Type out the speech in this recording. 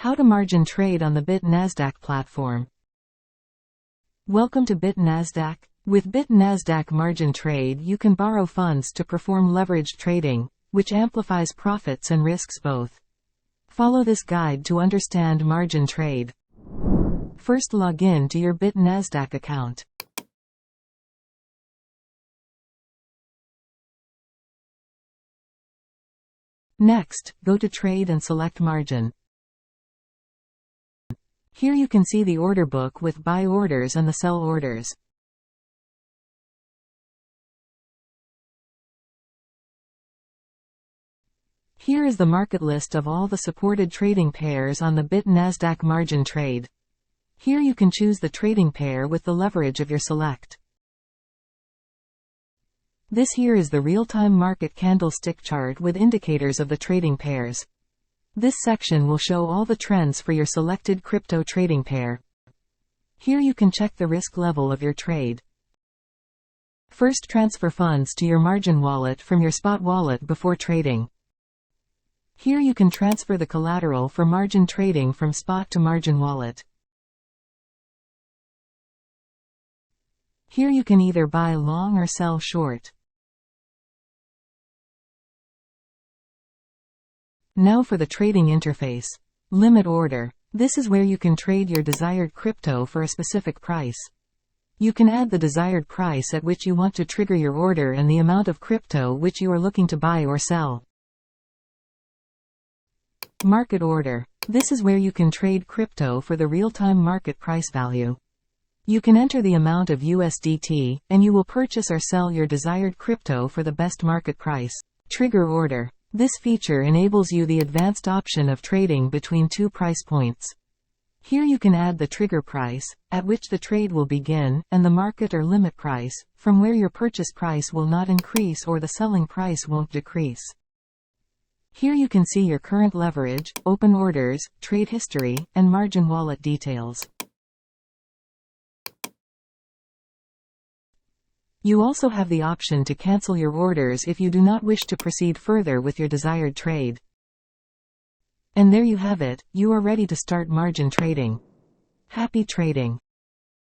How to margin trade on the BitNasdaq platform. Welcome to BitNasdaq. With BitNasdaq Margin Trade you can borrow funds to perform leveraged trading, which amplifies profits and risks both. Follow this guide to understand margin trade. First, log in to your BitNasdaq account. Next, go to Trade and select Margin. Here you can see the order book with buy orders and the sell orders. Here is the market list of all the supported trading pairs on the BitNasdaq Margin Trade. Here you can choose the trading pair with the leverage of your select. This here is the real-time market candlestick chart with indicators of the trading pairs. This section will show all the trends for your selected crypto trading pair. Here you can check the risk level of your trade. First, transfer funds to your margin wallet from your spot wallet before trading. Here you can transfer the collateral for margin trading from spot to margin wallet. Here you can either buy long or sell short. Now for the trading interface. Limit order. This is where you can trade your desired crypto for a specific price. You can add the desired price at which you want to trigger your order and the amount of crypto which you are looking to buy or sell. Market order. This is where you can trade crypto for the real-time market price value. You can enter the amount of USDT, and you will purchase or sell your desired crypto for the best market price. Trigger order. This feature enables you the advanced option of trading between two price points. Here you can add the trigger price, at which the trade will begin, and the market or limit price, from where your purchase price will not increase or the selling price won't decrease. Here you can see your current leverage, open orders, trade history, and margin wallet details. You also have the option to cancel your orders if you do not wish to proceed further with your desired trade. And there you have it, you are ready to start margin trading. Happy trading!